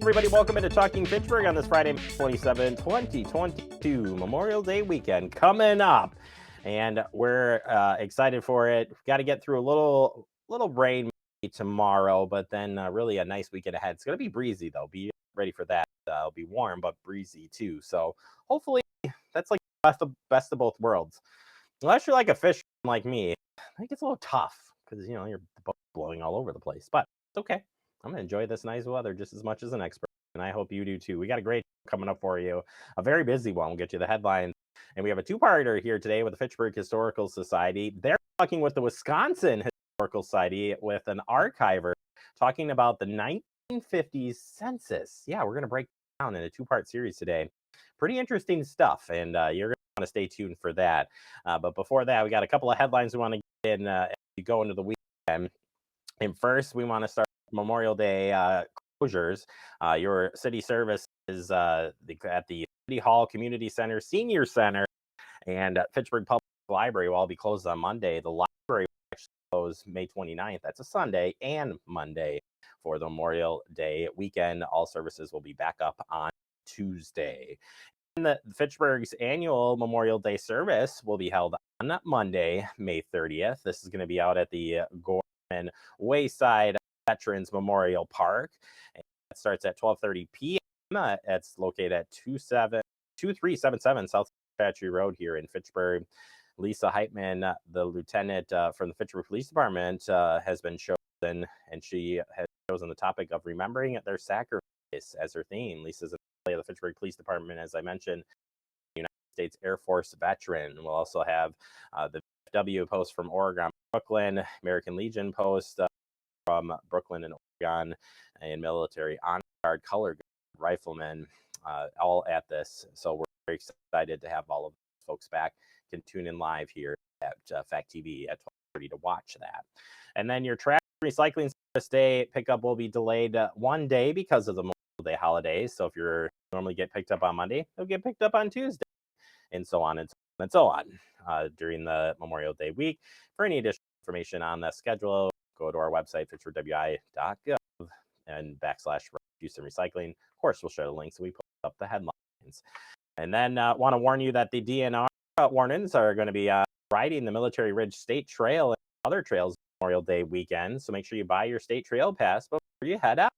everybody. Welcome into Talking Fitchburg on this Friday, 27, 2022, Memorial Day weekend coming up. And we're excited for it. We've got to get through a little rain tomorrow, but then really a nice weekend ahead. It's going to be breezy, though. Be ready for that. It'll be warm, but breezy, too. So hopefully that's like best of both worlds. Unless you're like a fisherman like me, I think it's a little tough because, you're blowing all over the place. But it's okay. I'm going to enjoy this nice weather just as much as an expert, and I hope you do too. We got a great coming up for you, a very busy one. We'll get you the headlines, and we have a two-parter here today with the Fitchburg Historical Society. They're talking with the Wisconsin Historical Society with an archiver talking about the 1950s census. Yeah, we're going to break down in a two-part series today. Pretty interesting stuff, and you're going to want to stay tuned for that. But before that, we got a couple of headlines we want to get in as we go into the weekend. And first, we want to start Memorial Day closures. Your city service is at the City Hall Community Center, Senior Center, and Fitchburg Public Library will all be closed on Monday. The library will actually close May 29th. That's a Sunday and Monday for the Memorial Day weekend. All services will be back up on Tuesday. And the Fitchburg's annual Memorial Day service will be held on Monday, May 30th. This is going to be out at the Gorman Wayside Veterans Memorial Park. And it starts at 12:30 p.m. It's located at 2377 South Factory Road here in Fitchburg. Lisa Heitman, the lieutenant from the Fitchburg Police Department, has been chosen, and she has chosen the topic of remembering their sacrifice as her theme. Lisa's of the Fitchburg Police Department, as I mentioned, United States Air Force veteran. We'll also have the W post from Oregon, Brooklyn, American Legion post from Brooklyn and Oregon, and military honor guard, color guard, riflemen, all at this. So we're very excited to have all of those folks back. You can tune in live here at Fact TV at 12:30 to watch that. And then your trash recycling service day pickup will be delayed one day because of the Memorial Day holidays. So if you're normally get picked up on Monday, it'll get picked up on Tuesday, and so on and so on during the Memorial Day week. For any additional information on the schedule, go to our website, fitchburgwi.gov, and /refuse and recycling. Of course, we'll share the links, and we put up the headlines. And then want to warn you that the DNR warnings are going to be riding the Military Ridge State Trail and other trails Memorial Day weekend. So make sure you buy your state trail pass before you head out.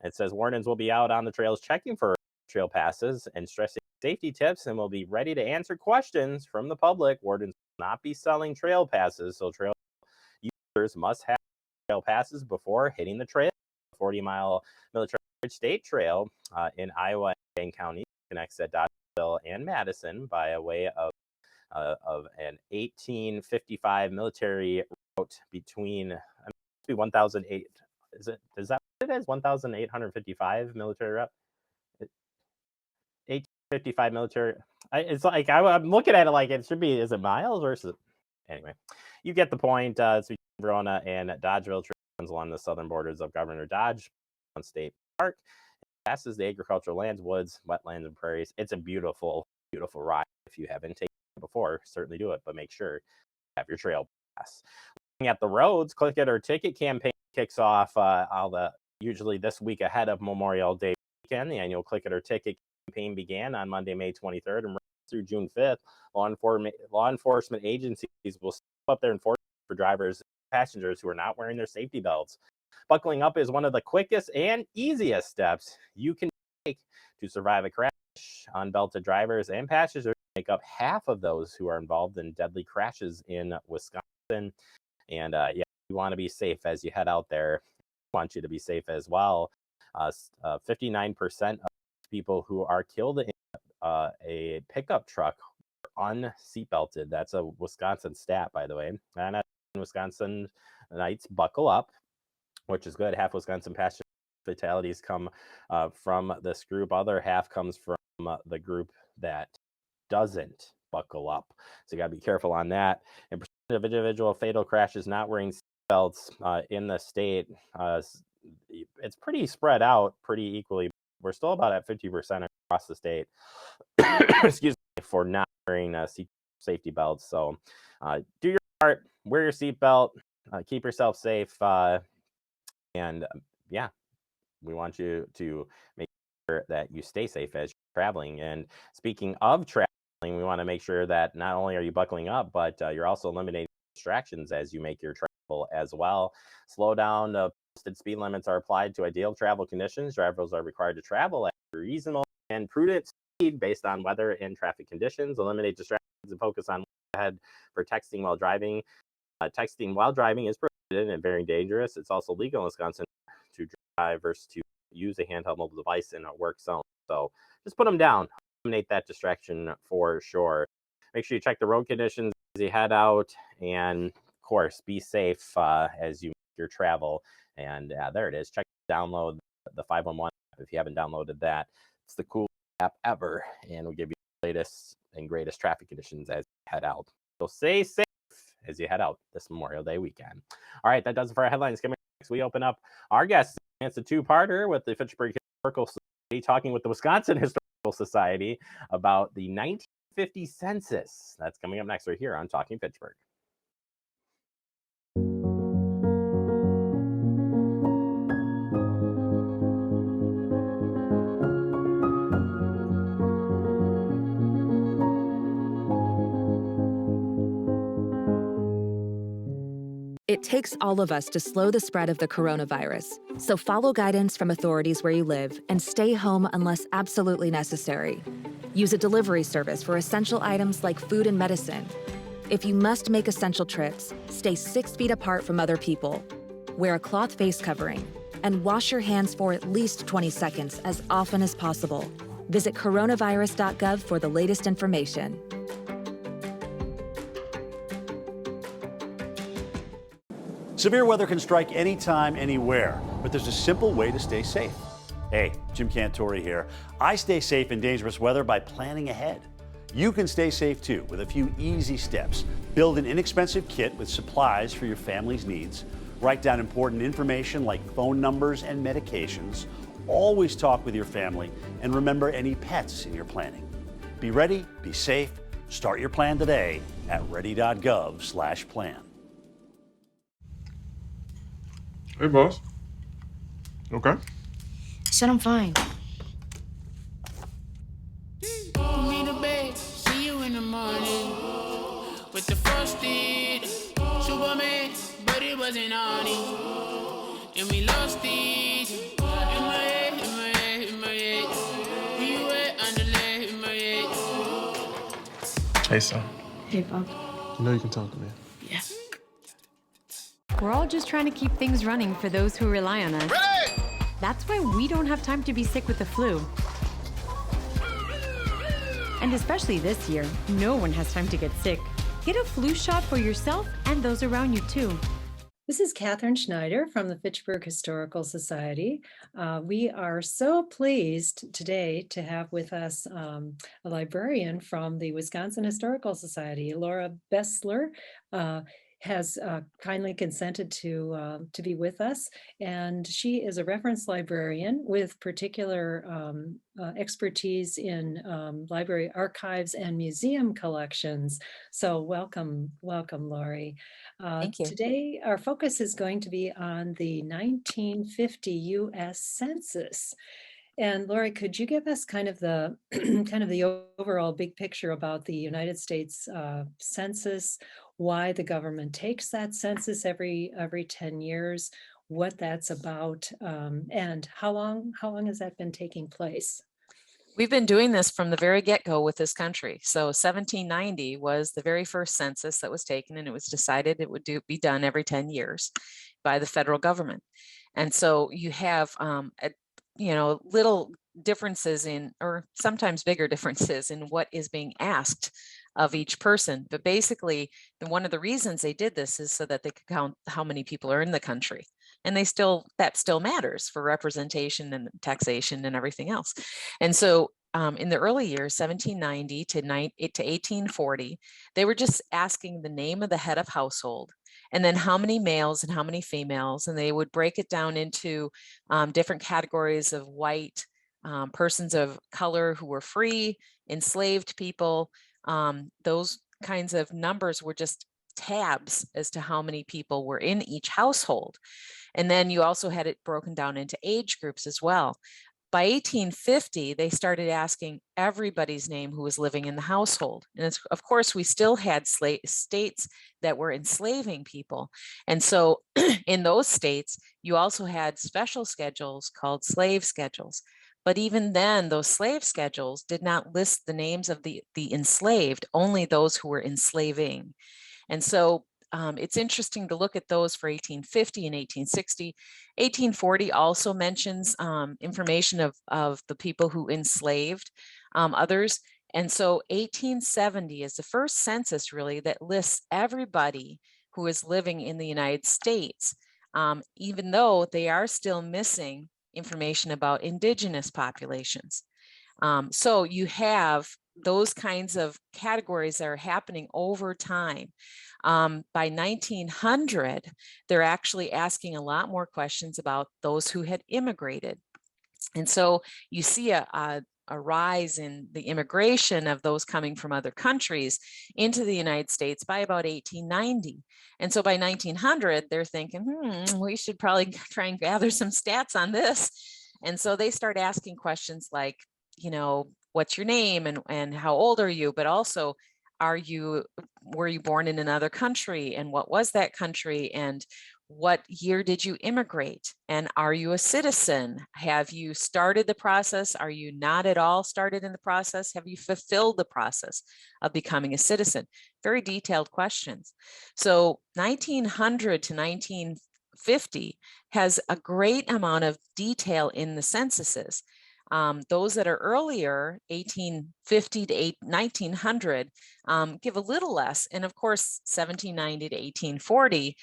It says wardens will be out on the trails checking for trail passes and stressing safety tips, and will be ready to answer questions from the public. Wardens will not be selling trail passes, so trail users must have trail passes before hitting the trail. 40-mile Military Ridge State Trail in Iowa and Dane County connects at Dodgeville and Madison by a way of an 1855 military route between 1,008. Is that what it is? 1,855 military route. 855 military. It's like I'm looking at it like it should be. Is it miles or is it? Anyway, you get the point. It's between Verona and Dodgeville, runs along the southern borders of Governor Dodge State Park. It passes the agricultural lands, woods, wetlands, and prairies. It's a beautiful, beautiful ride. If you haven't taken it before, certainly do it, but make sure you have your trail pass. Looking at the roads, Click It or Ticket campaign kicks off usually this week ahead of Memorial Day weekend. The annual Click It or Ticket campaign began on Monday, May 23rd, and runs through June 5th. Law enforcement agencies will step up their enforcement for drivers and passengers who are not wearing their safety belts. Buckling up is one of the quickest and easiest steps you can take to survive a crash. Unbelted drivers and passengers make up half of those who are involved in deadly crashes in Wisconsin. And you want to be safe as you head out there. We want you to be safe as well. 59% of people who are killed in a pickup truck are unseatbelted. That's a Wisconsin stat, by the way. And Wisconsin Knights buckle up, which is good. Half Wisconsin passenger fatalities come from this group. Other half comes from the group that doesn't buckle up. So you got to be careful on that. And percent of individual fatal crashes not wearing seatbelts in the state, it's pretty spread out pretty equally. We're still about at 50% across the state. Excuse me, for not wearing safety belts. So do your part, wear your seatbelt, keep yourself safe, and We want you to make sure that you stay safe as you're traveling. And speaking of traveling, we want to make sure that not only are you buckling up, but you're also eliminating distractions as you make your travel as well. Slow down. Posted speed limits are applied to ideal travel conditions. Drivers are required to travel at a reasonable and prudent speed based on weather and traffic conditions. Eliminate distractions and focus on ahead for texting while driving. Texting while driving is prohibited and very dangerous. It's also legal in Wisconsin to drive versus to use a handheld mobile device in a work zone. So just put them down. Eliminate that distraction for sure. Make sure you check the road conditions as you head out, and of course, be safe as you make your travel. And there it is. Check, download the 511 app if you haven't downloaded that. It's the coolest app ever, and will give you the latest and greatest traffic conditions as you head out. So stay safe as you head out this Memorial Day weekend. All right, that does it for our headlines. Coming next, we open up our guests. It's a two-parter with the Fitchburg Historical Society, talking with the Wisconsin Historical Society about the 1950 census. That's coming up next right here on Talking Fitchburg. It takes all of us to slow the spread of the coronavirus, so follow guidance from authorities where you live and stay home unless absolutely necessary. Use a delivery service for essential items like food and medicine. If you must make essential trips, stay 6 feet apart from other people. Wear a cloth face covering and wash your hands for at least 20 seconds as often as possible. Visit coronavirus.gov for the latest information. Severe weather can strike anytime, anywhere, but there's a simple way to stay safe. Hey, Jim Cantori here. I stay safe in dangerous weather by planning ahead. You can stay safe too with a few easy steps. Build an inexpensive kit with supplies for your family's needs. Write down important information like phone numbers and medications. Always talk with your family and remember any pets in your planning. Be ready, be safe. Start your plan today at ready.gov/plan. Hey, boss. Okay. I said I'm fine. Put me to bed, see you in the morning. With the frosted Superman, but it wasn't on it. And we lost it. In my head, in my head, in my head. Where you at, underlay, in my head. Hey, son. Hey, Bob. You know you can talk to me. Yeah. We're all just trying to keep things running for those who rely on us. Ready! That's why we don't have time to be sick with the flu. And especially this year, no one has time to get sick. Get a flu shot for yourself and those around you too. This is Catherine Schneider from the Fitchburg Historical Society. We are so pleased today to have with us a librarian from the Wisconsin Historical Society. Laura Bessler has kindly consented to be with us, and she is a reference librarian with particular expertise in library archives and museum collections. So welcome, Laurie. Thank you. Today, our focus is going to be on the 1950 U.S. Census. And Laurie, could you give us kind of the overall big picture about the United States Census, why the government takes that census every 10 years, what that's about, and how long has that been taking place? We've been doing this from the very get-go with this country. So 1790 was the very first census that was taken, and it was decided it would be done every 10 years by the federal government. And so you have little differences in, or sometimes bigger differences in what is being asked of each person. But basically, one of the reasons they did this is so that they could count how many people are in the country. And that still matters for representation and taxation and everything else. And so in the early years, 1790 to 1840, they were just asking the name of the head of household, and then how many males and how many females, and they would break it down into different categories of white, persons of color who were free, enslaved people. Those kinds of numbers were just tabs as to how many people were in each household. And then you also had it broken down into age groups as well. By 1850, they started asking everybody's name who was living in the household. And it's, of course, we still had states that were enslaving people. And so in those states, you also had special schedules called slave schedules. But even then, those slave schedules did not list the names of the enslaved, only those who were enslaving. And so it's interesting to look at those for 1850 and 1860. 1840 also mentions information of the people who enslaved others. And so 1870 is the first census really that lists everybody who is living in the United States, even though they are still missing information about indigenous populations. So you have those kinds of categories that are happening over time. By 1900, they're actually asking a lot more questions about those who had immigrated. And so you see a rise in the immigration of those coming from other countries into the United States by about 1890. And so by 1900, they're thinking, we should probably try and gather some stats on this. And so they start asking questions like, you know, what's your name and how old are you? But also, were you born in another country? And what was that country? And what year did you immigrate? And are you a citizen? Have you started the process? Are you not at all started in the process? Have you fulfilled the process of becoming a citizen? Very detailed questions. So 1900 to 1950 has a great amount of detail in the censuses. Those that are earlier, 1850 to 1900, give a little less. And of course, 1790 to 1840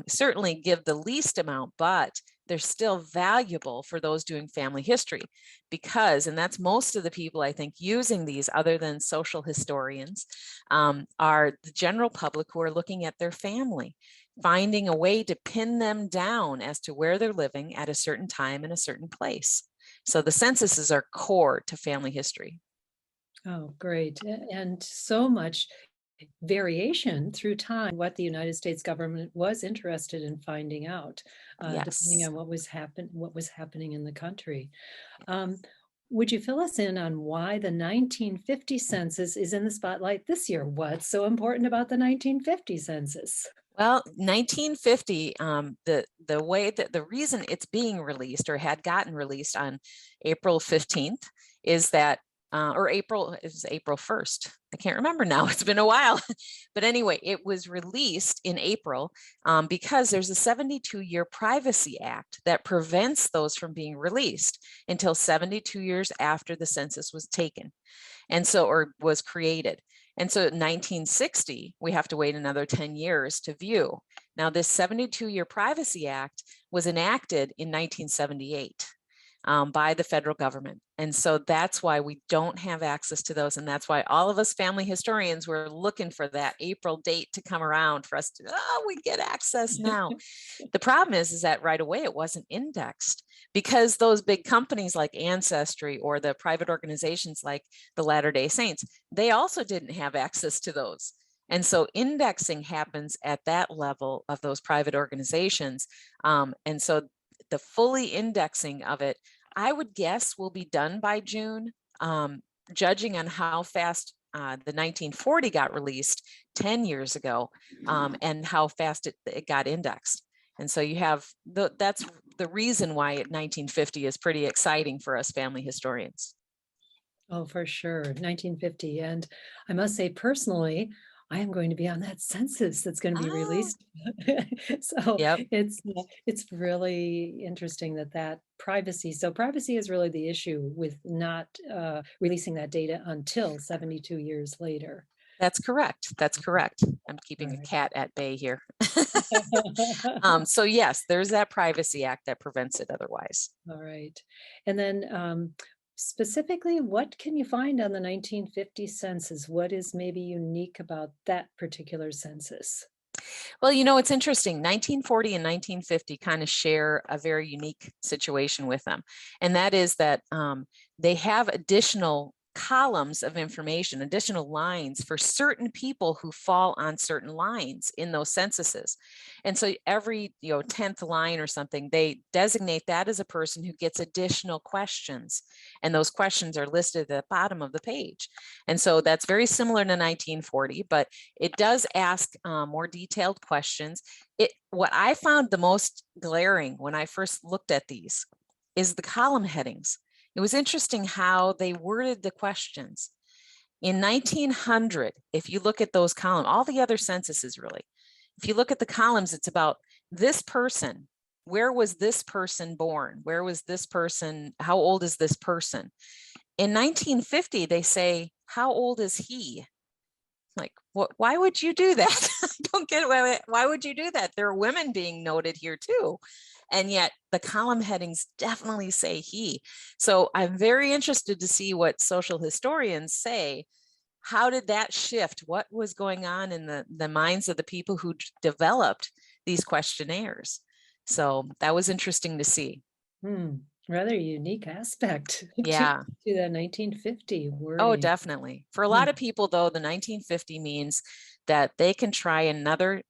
certainly give the least amount, but they're still valuable for those doing family history because, and that's most of the people I think using these other than social historians, are the general public who are looking at their family, finding a way to pin them down as to where they're living at a certain time in a certain place. So the censuses are core to family history. Oh, great. And so much variation through time, what the United States government was interested in finding out, depending on what was happening in the country. Would you fill us in on why the 1950 census is in the spotlight this year? What's so important about the 1950 census? Well, 1950, the reason it's being released or had gotten released on April 15th is that, it was April 1st. I can't remember now, it's been a while. But anyway, it was released in April because there's a 72-year Privacy Act that prevents those from being released until 72 years after the census was taken. And so, or was created. And so in 1960, we have to wait another 10 years to view. Now, this 72-year Privacy Act was enacted in 1978 by the federal government. And so that's why we don't have access to those. And that's why all of us family historians were looking for that April date to come around for us to, we get access now. The problem is that right away it wasn't indexed because those big companies like Ancestry or the private organizations like the Latter-day Saints, they also didn't have access to those. And so indexing happens at that level of those private organizations. And so the fully indexing of it, I would guess will be done by June, judging on how fast the 1940 got released 10 years ago and how fast it got indexed. And so you have, that's the reason why 1950 is pretty exciting for us family historians. Oh, for sure, 1950. And I must say personally, I am going to be on that census that's going to be released. So it's really interesting that privacy. So privacy is really the issue with not releasing that data until 72 years later. That's correct. That's correct. I'm keeping a cat at bay here. So yes, there's that Privacy Act that prevents it otherwise. All right. And then specifically, what can you find on the 1950 census? What is maybe unique about that particular census? Well, you know, it's interesting. 1940 and 1950 kind of share a very unique situation with them. And that is that they have additional columns of information, additional lines for certain people who fall on certain lines in those censuses. And so every 10th line or something, they designate that as a person who gets additional questions. And those questions are listed at the bottom of the page. And so that's very similar to 1940, but it does ask more detailed questions. What I found the most glaring when I first looked at these is the column headings. It was interesting how they worded the questions. In 1900, if you look at those columns, all the other censuses really, if you look at the columns, it's about this person. Where was this person born? Where was this person? How old is this person? In 1950, they say, how old is he? Like, why would you do that? I don't get it. Why would you do that? There are women being noted here too. And yet the column headings definitely say he. So I'm very interested to see what social historians say. How did that shift? What was going on in the minds of the people who developed these questionnaires? So that was interesting to see. Rather unique aspect Yeah. to the 1950 wording. Oh, definitely. For a lot of people, though, the 1950 means that they can try another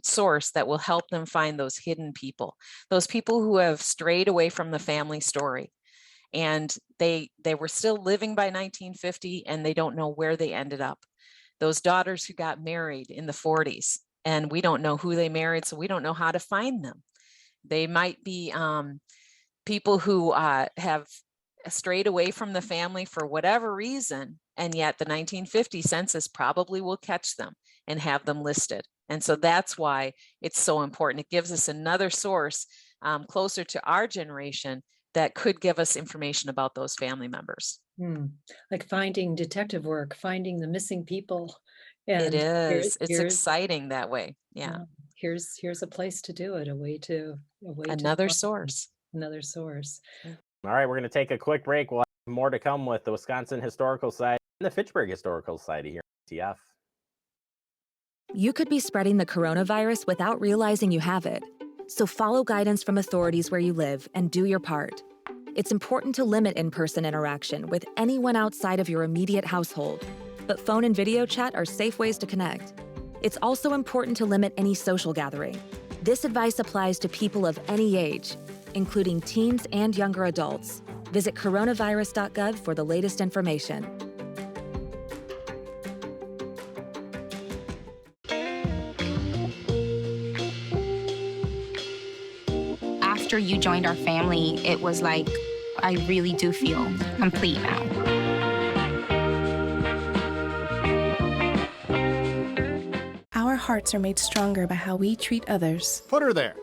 source that will help them find those hidden people, those people who have strayed away from the family story. And they were still living by 1950 and they don't know where they ended up. Those daughters who got married in the 40s and we don't know who they married, so we don't know how to find them. They might be people who have strayed away from the family for whatever reason, and yet the 1950 census probably will catch them and have them listed. And so that's why it's so important. It gives us another source closer to our generation that could give us information about those family members. Like finding detective work, finding the missing people. And it is. It's exciting that way. Yeah. Here's a place to do it. A way to Another source. Another source. All right, we're going to take a quick break. We'll have more to come with the Wisconsin Historical Society and the Fitchburg Historical Society here at TF. You could be spreading the coronavirus without realizing you have it. So follow guidance from authorities where you live and do your part. It's important to limit in-person interaction with anyone outside of your immediate household, but phone and video chat are safe ways to connect. It's also important to limit any social gathering. This advice applies to people of any age, including teens and younger adults. Visit coronavirus.gov for the latest information. After you joined our family, it was like, I really do feel complete now. Our hearts are made stronger by how we treat others. Put her there.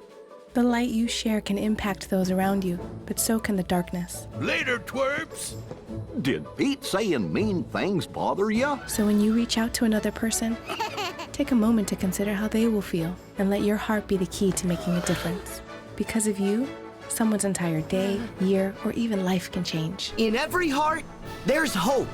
The light you share can impact those around you, but so can the darkness. Later, twerps. Did Pete saying mean things bother you? So when you reach out to another person, take a moment to consider how they will feel and let your heart be the key to making a difference. Because of you, someone's entire day, year, or even life can change. In every heart, there's hope.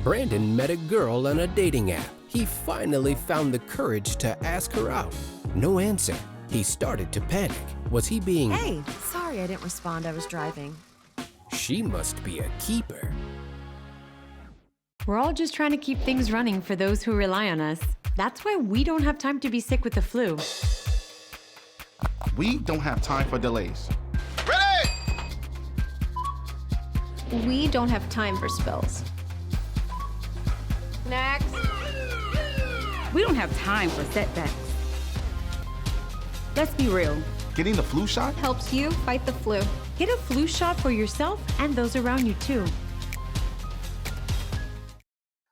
Brandon met a girl on a dating app. He finally found the courage to ask her out. No answer. He started to panic. Was he being... Hey, sorry I didn't respond. I was driving. She must be a keeper. We're all just trying to keep things running for those who rely on us. That's why we don't have time to be sick with the flu. We don't have time for delays. Ready! We don't have time for spills. Next. We don't have time for setbacks. Let's be real. Getting the flu shot helps you fight the flu. Get a flu shot for yourself and those around you too.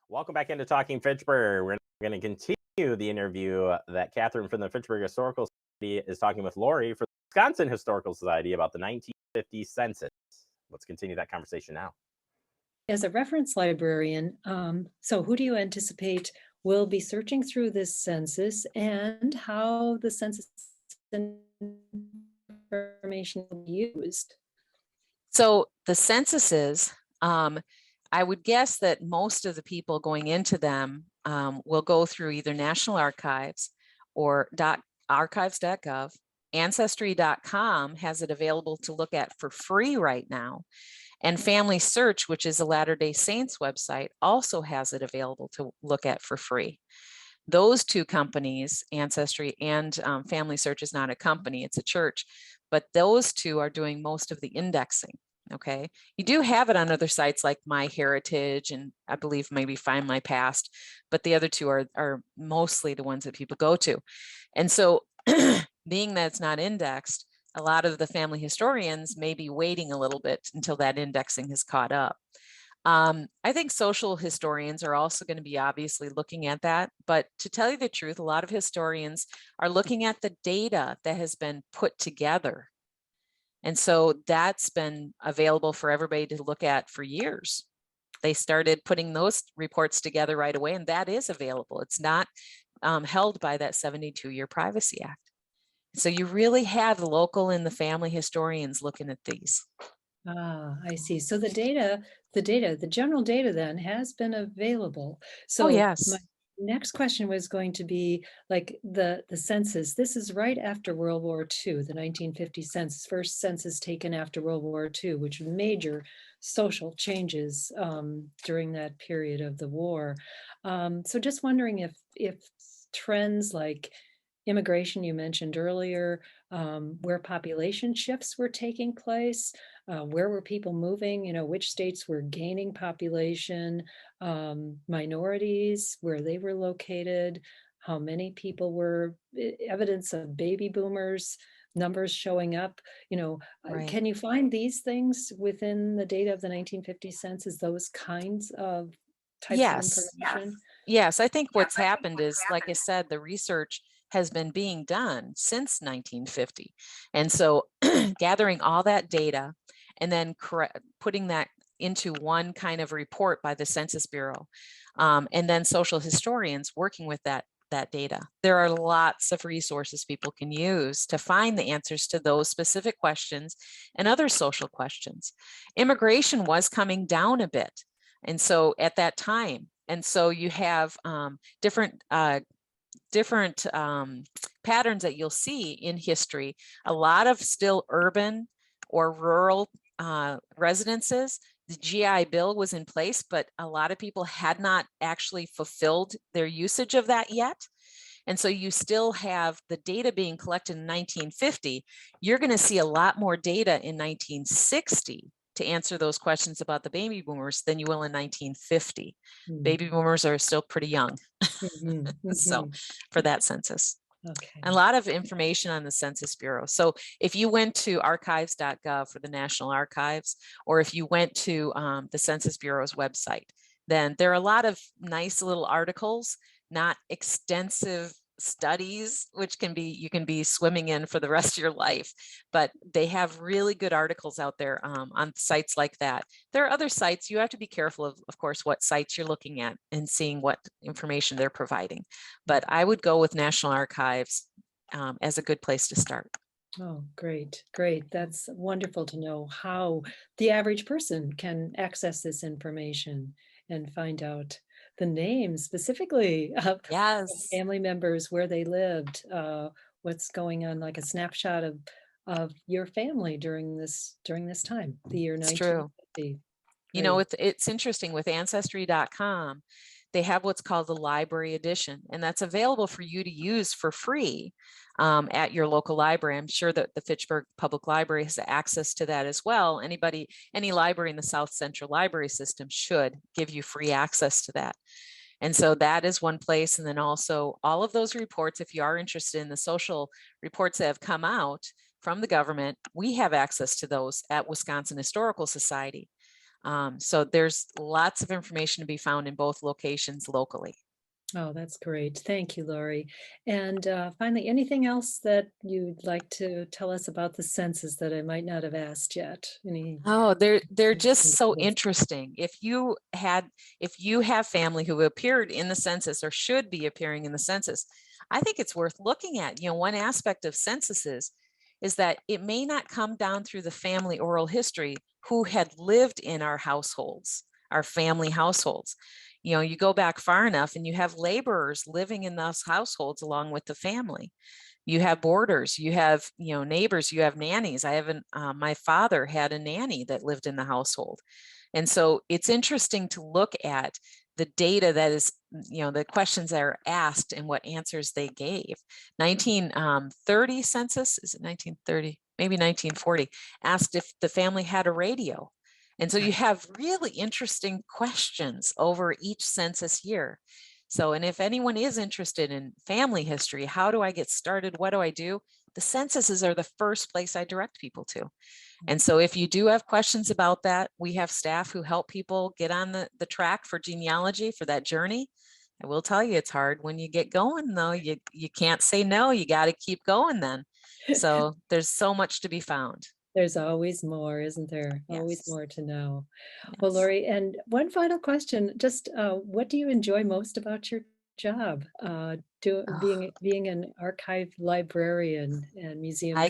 Welcome back into Talking Fitchburg. We're going to continue the interview that Catherine from the Fitchburg Historical Society is talking with Lori for the Wisconsin Historical Society about the 1950 census. Let's continue that conversation now. As a reference librarian, so who do you anticipate will be searching through this census and how the census information will be used? So the censuses, I would guess that most of the people going into them will go through either National Archives or archives.gov Ancestry.com has it available to look at for free right now. And Family Search, which is a Latter-day Saints website, also has it available to look at for free. Those two companies, Ancestry and Family Search is not a company, it's a church, but those two are doing most of the indexing. Okay, you do have it on other sites like MyHeritage and I believe maybe Find My Past, but the other two are mostly the ones that people go to. And so being that it's not indexed, a lot of the family historians may be waiting a little bit until that indexing has caught up. I think social historians are also going to be obviously looking at that, but to tell you the truth, a lot of historians are looking at the data that has been put together. And so that's been available for everybody to look at for years. They started putting those reports together right away, and that is available. It's not held by that 72-year Privacy Act. So you really have the local and the family historians looking at these. Ah, I see. So the general data then has been available. So Oh, yes. my next question was going to be like the census. This is right after World War II, the 1950 census, first census taken after World War II, which was major social changes during that period of the war. So just wondering if trends like immigration you mentioned earlier, where population shifts were taking place, where were people moving, which states were gaining population, minorities, where they were located, how many people were, evidence of baby boomers, numbers showing up, Right. Can you find these things within the data of the 1950 census, those kinds of types of Yes. information? Yes, I think what's happened is, like I said, the research has been being done since 1950. And so gathering all that data and then putting that into one kind of report by the Census Bureau, and then social historians working with that data. There are lots of resources people can use to find the answers to those specific questions and other social questions. Immigration was coming down a bit. And so at that time, and so you have different patterns that you'll see in history, a lot of still urban or rural residences. The GI Bill was in place, but a lot of people had not actually fulfilled their usage of that yet. And so you still have the data being collected in 1950. You're going to see a lot more data in 1960 to answer those questions about the baby boomers than you will in 1950. Baby boomers are still pretty young. So for that census. Okay. A lot of information on the Census Bureau. So if you went to archives.gov for the National Archives, or if you went to the Census Bureau's website, then there are a lot of nice little articles, not extensive studies, which you can be swimming in for the rest of your life, but they have really good articles out there on sites like that. There are other sites. You have to be careful of course, what sites you're looking at and seeing what information they're providing. But I would go with National Archives as a good place to start. Oh, great, great. That's wonderful to know how the average person can access this information and find out the names specifically of family members, where they lived, what's going on, like a snapshot of your family during this time, the year 1950. You know, it's interesting with Ancestry.com, they have what's called the library edition, and that's available for you to use for free at your local library. I'm sure that the Fitchburg Public Library has access to that as well. Any library in the South Central Library System should give you free access to that. And so that is one place. And then also all of those reports, if you are interested in the social reports that have come out from the government, we have access to those at Wisconsin Historical Society. So there's lots of information to be found in both locations locally. Oh, that's great. Thank you, Lori. And finally, anything else that you'd like to tell us about the census that I might not have asked yet? Oh, they're just so interesting. If you have family who appeared in the census or should be appearing in the census, I think it's worth looking at. One aspect of censuses is that it may not come down through the family oral history who had lived in our households, our family households. You go back far enough and you have laborers living in those households along with the family. You have boarders, you have, neighbors, you have nannies. My father had a nanny that lived in the household. And so it's interesting to look at the data that is, the questions that are asked and what answers they gave. 1930 census, is it 1930? Maybe 1940, asked if the family had a radio. And so you have really interesting questions over each census year. So, and if anyone is interested in family history, how do I get started? What do I do? The censuses are the first place I direct people to. And so if you do have questions about that, we have staff who help people get on the track for genealogy, for that journey. I will tell you, it's hard when you get going, though. You can't say no, you got to keep going then. So there's so much to be found. There's always more, isn't there? Yes. Always more to know. Yes. Well, Lori, and one final question, just what do you enjoy most about your job? Being an archive librarian and museum. I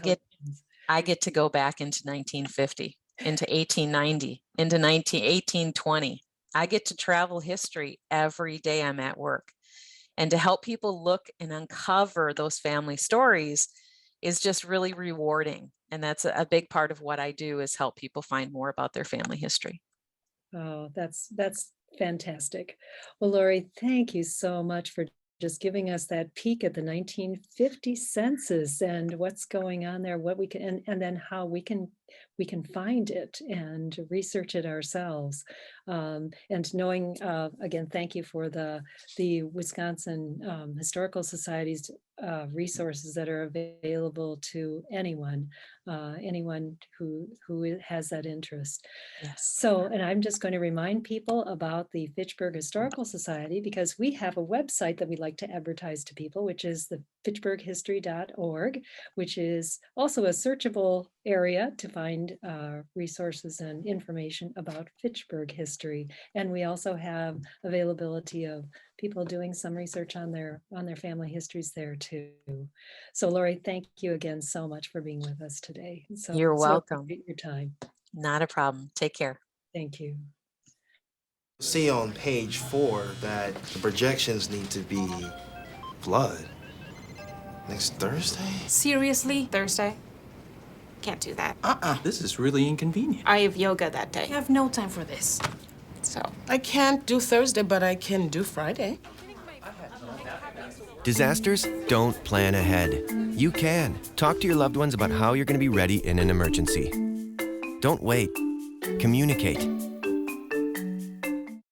get to go back into 1950, into 1890, into 1820. I get to travel history every day I'm at work. And to help people look and uncover those family stories is just really rewarding. And that's a big part of what I do, is help people find more about their family history. Oh, that's fantastic. Well, Lori, thank you so much for just giving us that peek at the 1950 census and what's going on there, what we can, and then how we can find it and research it ourselves. And knowing, again, thank you for the Wisconsin Historical Society's resources that are available to anyone who has that interest. Yes. So, and I'm just going to remind people about the Fitchburg Historical Society, because we have a website that we'd like to advertise to people, which is the fitchburghistory.org, which is also a searchable area to find resources and information about Fitchburg history. And we also have availability of people doing some research on their family histories there too. So Lori, thank you again so much for being with us today. So You're welcome. Appreciate your time. Not a problem. Take care. Thank you. See on page 4 that the projections need to be blood next Thursday. Seriously? Thursday? Can't do that. This is really inconvenient. I have yoga that day. I have no time for this. So. I can't do Thursday, but I can do Friday. Disasters don't plan ahead. You can. Talk to your loved ones about how you're going to be ready in an emergency. Don't wait. Communicate.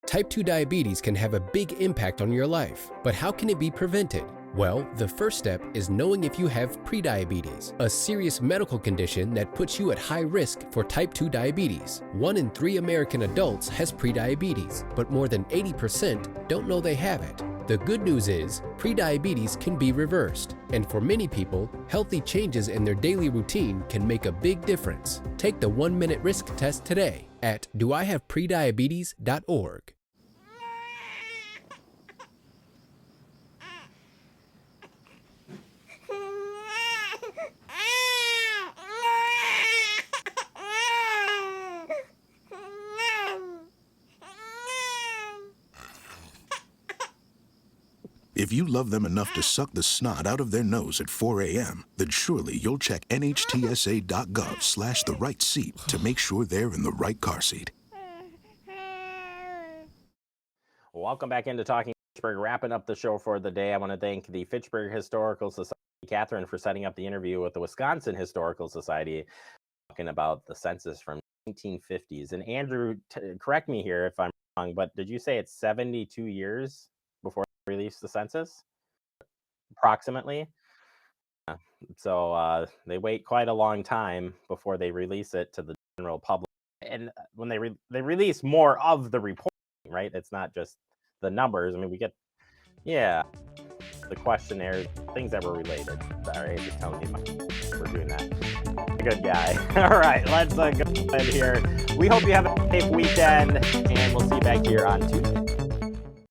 Type 2 diabetes can have a big impact on your life, but how can it be prevented? Well, the first step is knowing if you have prediabetes, a serious medical condition that puts you at high risk for type 2 diabetes. 1 in 3 American adults has prediabetes, but more than 80% don't know they have it. The good news is, prediabetes can be reversed, and for many people, healthy changes in their daily routine can make a big difference. Take the 1-minute risk test today at doihaveprediabetes.org. If you love them enough to suck the snot out of their nose at 4 a.m., then surely you'll check nhtsa.gov/the right seat to make sure they're in the right car seat. Welcome back into Talking Fitchburg. Wrapping up the show for the day, I want to thank the Fitchburg Historical Society, Catherine, for setting up the interview with the Wisconsin Historical Society, talking about the census from 1950s. And Andrew, correct me here if I'm wrong, but did you say it's 72 years before they release the census? Approximately. So they wait quite a long time before they release it to the general public. And when they release more of the reporting, right? It's not just the numbers. I mean, we get, the questionnaires, things that were related. Sorry, just telling you we're doing that. Good guy. All right, let's go ahead here. We hope you have a safe weekend, and we'll see you back here on Tuesday.